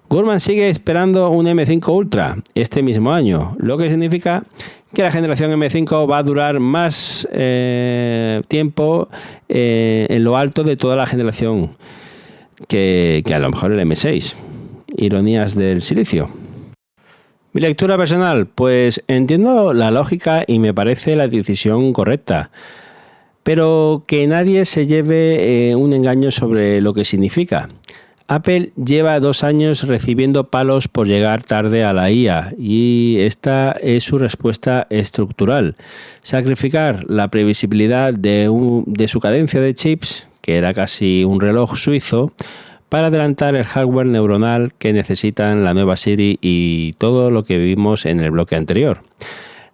[SPEAKER 1] Gurman sigue esperando un M5 Ultra este mismo año, lo que significa que la generación M5 va a durar más tiempo en lo alto de toda la generación que a lo mejor el M6. Ironías del silicio. Mi lectura personal, pues entiendo la lógica y me parece la decisión correcta, pero que nadie se lleve un engaño sobre lo que significa. Apple lleva 2 años recibiendo palos por llegar tarde a la IA y esta es su respuesta estructural. Sacrificar la previsibilidad de su cadencia de chips, que era casi un reloj suizo, para adelantar el hardware neuronal que necesitan la nueva Siri y todo lo que vimos en el bloque anterior.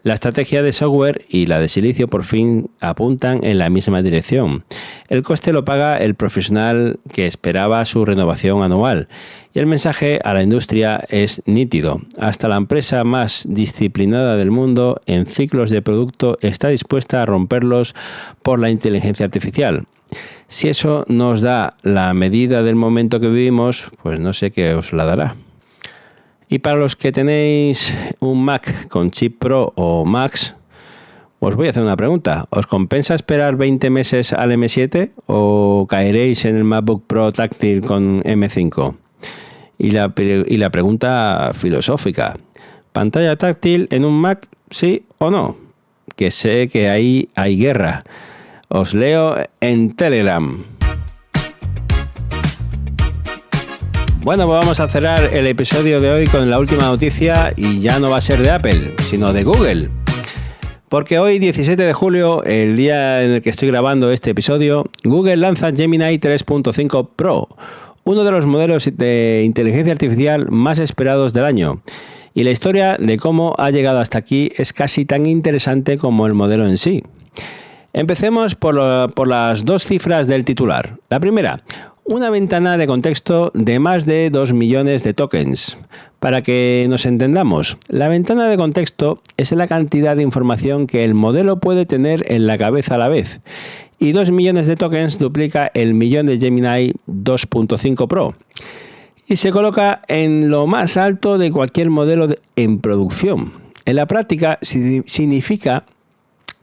[SPEAKER 1] La estrategia de software y la de silicio por fin apuntan en la misma dirección. El coste lo paga el profesional que esperaba su renovación anual y el mensaje a la industria es nítido. Hasta la empresa más disciplinada del mundo en ciclos de producto está dispuesta a romperlos por la inteligencia artificial. Si eso nos da la medida del momento que vivimos, pues no sé qué os la dará. Y para los que tenéis un Mac con chip Pro o Max, os voy a hacer una pregunta. ¿Os compensa esperar 20 meses al M7 o caeréis en el MacBook Pro táctil con M5? Y la pregunta filosófica. ¿Pantalla táctil en un Mac, sí o no? Que sé que ahí hay guerra. Os leo en Telegram. Bueno, pues vamos a cerrar el episodio de hoy con la última noticia y ya no va a ser de Apple, sino de Google. Porque hoy, 17 de julio, el día en el que estoy grabando este episodio, Google lanza Gemini 3.5 Pro, uno de los modelos de inteligencia artificial más esperados del año. Y la historia de cómo ha llegado hasta aquí es casi tan interesante como el modelo en sí. Empecemos por las 2 cifras del titular. La primera, una ventana de contexto de más de 2 millones de tokens. Para que nos entendamos, la ventana de contexto es la cantidad de información que el modelo puede tener en la cabeza a la vez. Y 2 millones de tokens duplica el millón de Gemini 2.5 Pro. Y se coloca en lo más alto de cualquier modelo en producción. En la práctica significa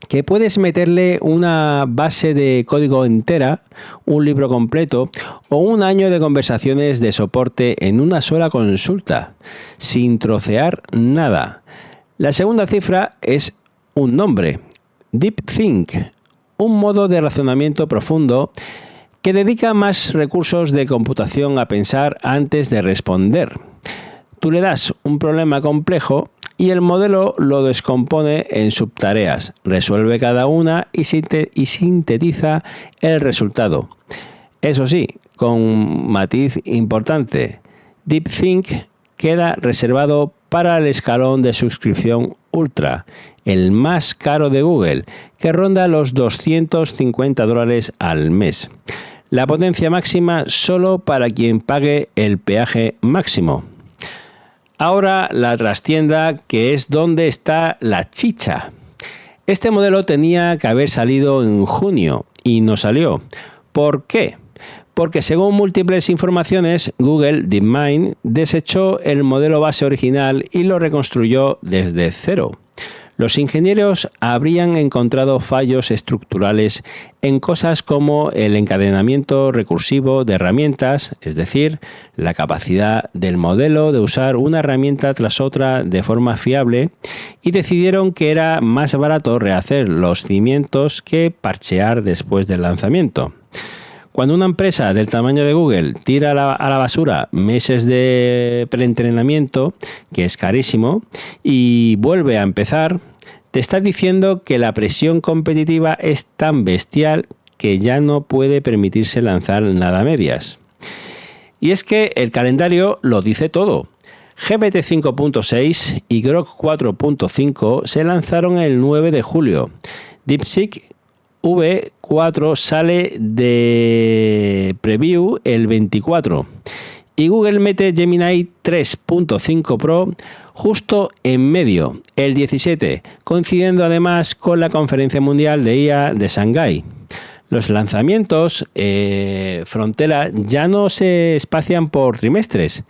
[SPEAKER 1] que puedes meterle una base de código entera, un libro completo o un año de conversaciones de soporte en una sola consulta, sin trocear nada. La segunda cifra es un nombre, DeepThink, un modo de razonamiento profundo que dedica más recursos de computación a pensar antes de responder. Tú le das un problema complejo y el modelo lo descompone en subtareas, resuelve cada una y sintetiza el resultado. Eso sí, con matiz importante, DeepThink queda reservado para el escalón de suscripción Ultra, el más caro de Google, que ronda los $250 al mes. La potencia máxima solo para quien pague el peaje máximo. Ahora la trastienda, que es donde está la chicha. Este modelo tenía que haber salido en junio y no salió. ¿Por qué? Porque según múltiples informaciones, Google DeepMind desechó el modelo base original y lo reconstruyó desde cero. Los ingenieros habrían encontrado fallos estructurales en cosas como el encadenamiento recursivo de herramientas, es decir, la capacidad del modelo de usar una herramienta tras otra de forma fiable, y decidieron que era más barato rehacer los cimientos que parchear después del lanzamiento. Cuando una empresa del tamaño de Google tira a la basura meses de preentrenamiento, que es carísimo, y vuelve a empezar, te estás diciendo que la presión competitiva es tan bestial que ya no puede permitirse lanzar nada a medias. Y es que el calendario lo dice todo. GPT 5.6 y Grok 4.5 se lanzaron el 9 de julio. DeepSeek V4 sale de preview el 24. Y Google mete Gemini 3.5 Pro justo en medio, el 17, coincidiendo además con la Conferencia Mundial de IA de Shanghái. Los lanzamientos frontera ya no se espacian por trimestres,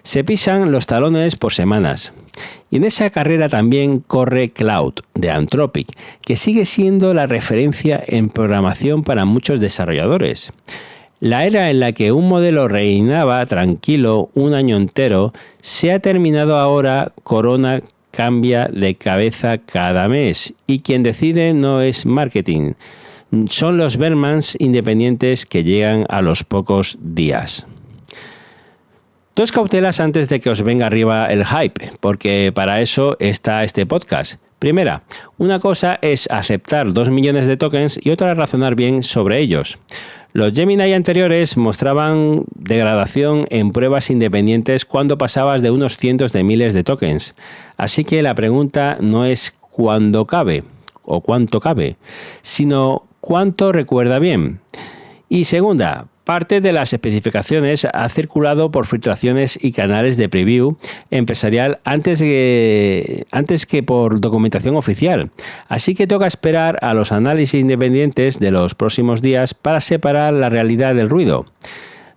[SPEAKER 1] se pisan los talones por semanas. Y en esa carrera también corre Cloud de Anthropic, que sigue siendo la referencia en programación para muchos desarrolladores. La era en la que un modelo reinaba tranquilo un año entero se ha terminado ahora. Corona cambia de cabeza cada mes y quien decide no es marketing, son los Bellmans independientes que llegan a los pocos días. Dos cautelas antes de que os venga arriba el hype, porque para eso está este podcast. Primera, una cosa es aceptar 2 millones de tokens y otra razonar bien sobre ellos. Los Gemini anteriores mostraban degradación en pruebas independientes cuando pasabas de unos cientos de miles de tokens. Así que la pregunta no es cuándo cabe o cuánto cabe, sino cuánto recuerda bien. Y segunda, parte de las especificaciones ha circulado por filtraciones y canales de preview empresarial antes que por documentación oficial. Así que toca esperar a los análisis independientes de los próximos días para separar la realidad del ruido.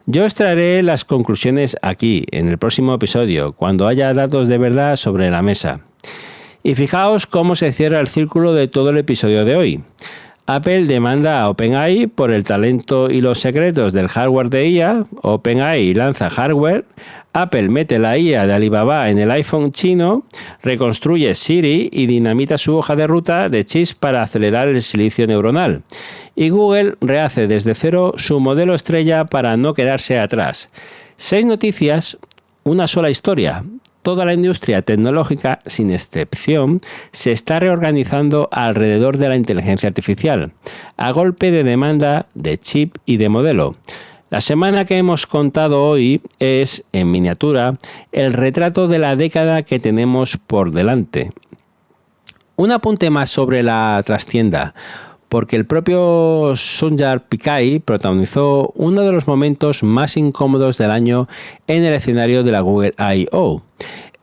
[SPEAKER 1] Yo extraeré las conclusiones aquí, en el próximo episodio, cuando haya datos de verdad sobre la mesa. Y fijaos cómo se cierra el círculo de todo el episodio de hoy. Apple demanda a OpenAI por el talento y los secretos del hardware de IA. OpenAI lanza hardware. Apple mete la IA de Alibaba en el iPhone chino. Reconstruye Siri y dinamita su hoja de ruta de chips para acelerar el silicio neuronal. Y Google rehace desde cero su modelo estrella para no quedarse atrás. 6 noticias, una sola historia. Toda la industria tecnológica, sin excepción, se está reorganizando alrededor de la inteligencia artificial, a golpe de demanda de chip y de modelo. La semana que hemos contado hoy es, en miniatura, el retrato de la década que tenemos por delante. Un apunte más sobre la trastienda, porque el propio Sundar Pichai protagonizó uno de los momentos más incómodos del año en el escenario de la Google I.O.,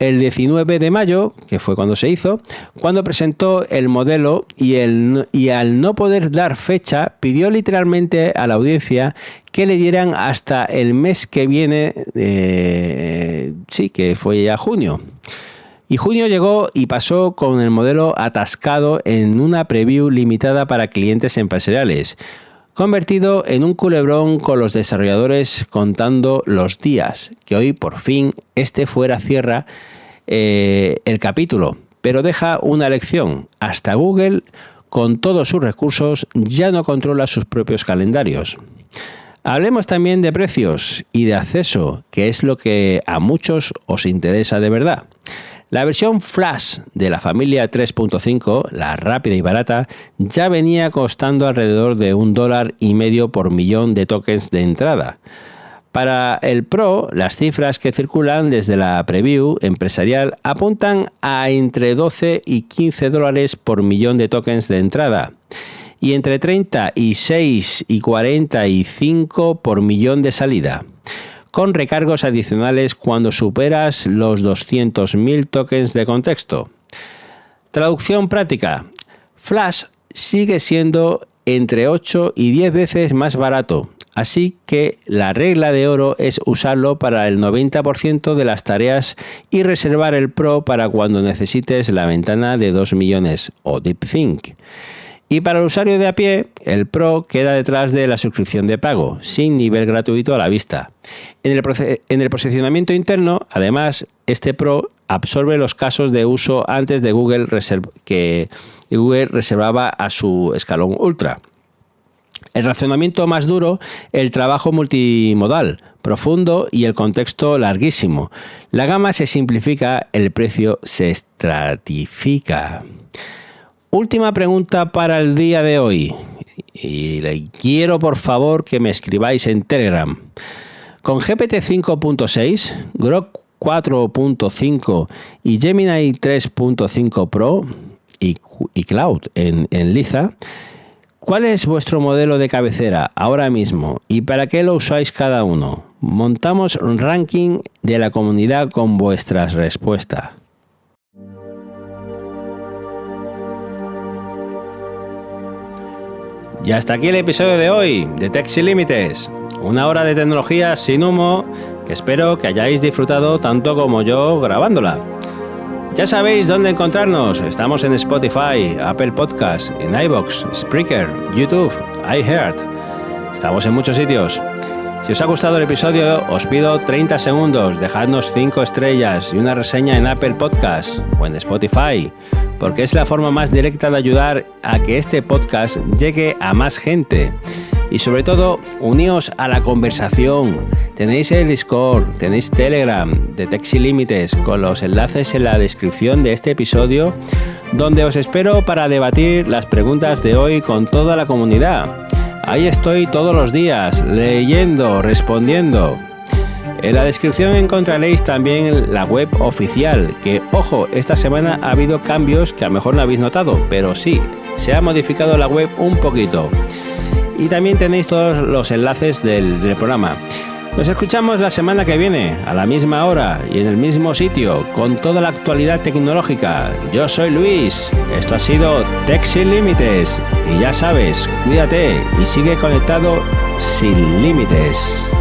[SPEAKER 1] el 19 de mayo, que fue cuando se hizo, cuando presentó el modelo y al no poder dar fecha, pidió literalmente a la audiencia que le dieran hasta el mes que viene, que fue ya junio. Y junio llegó y pasó con el modelo atascado en una preview limitada para clientes empresariales, convertido en un culebrón con los desarrolladores contando los días, que hoy por fin cierra el capítulo, pero deja una lección. Hasta Google, con todos sus recursos, ya no controla sus propios calendarios. Hablemos también de precios y de acceso, que es lo que a muchos os interesa de verdad. La versión Flash de la familia 3.5, la rápida y barata, ya venía costando alrededor de $1.50 por millón de tokens de entrada. Para el Pro, las cifras que circulan desde la preview empresarial apuntan a entre 12 y 15 dólares por millón de tokens de entrada y entre 36 y 45 por millón de salida, con recargos adicionales cuando superas los 200.000 tokens de contexto. Traducción práctica. Flash sigue siendo entre 8 y 10 veces más barato, así que la regla de oro es usarlo para el 90% de las tareas y reservar el Pro para cuando necesites la ventana de 2 millones o DeepThink. Y para el usuario de a pie, el Pro queda detrás de la suscripción de pago, sin nivel gratuito a la vista. En el posicionamiento interno, además, este Pro absorbe los casos de uso antes de que Google reservaba a su escalón Ultra. El razonamiento más duro, el trabajo multimodal, profundo y el contexto larguísimo. La gama se simplifica, el precio se estratifica. Última pregunta para el día de hoy. Y le quiero por favor que me escribáis en Telegram. Con GPT 5.6, Grok 4.5 y Gemini 3.5 Pro y Cloud en Liza, ¿cuál es vuestro modelo de cabecera ahora mismo y para qué lo usáis cada uno? Montamos un ranking de la comunidad con vuestras respuestas. Y hasta aquí el episodio de hoy de Tech Sin Límites. Una hora de tecnología sin humo que espero que hayáis disfrutado tanto como yo grabándola. Ya sabéis dónde encontrarnos. Estamos en Spotify, Apple Podcasts, en iVoox, Spreaker, YouTube, iHeart. Estamos en muchos sitios. Si os ha gustado el episodio, os pido 30 segundos, dejadnos 5 estrellas y una reseña en Apple Podcasts o en Spotify, porque es la forma más directa de ayudar a que este podcast llegue a más gente. Y sobre todo, uníos a la conversación. Tenéis el Discord, tenéis Telegram de Tech Sin Límites con los enlaces en la descripción de este episodio, donde os espero para debatir las preguntas de hoy con toda la comunidad. Ahí estoy todos los días, leyendo, respondiendo. En la descripción encontraréis también la web oficial, que, ojo, esta semana ha habido cambios que a lo mejor no habéis notado, pero sí, se ha modificado la web un poquito. Y también tenéis todos los enlaces del programa. Nos escuchamos la semana que viene, a la misma hora y en el mismo sitio, con toda la actualidad tecnológica. Yo soy Luis, esto ha sido Tech Sin Límites. Y ya sabes, cuídate y sigue conectado sin límites.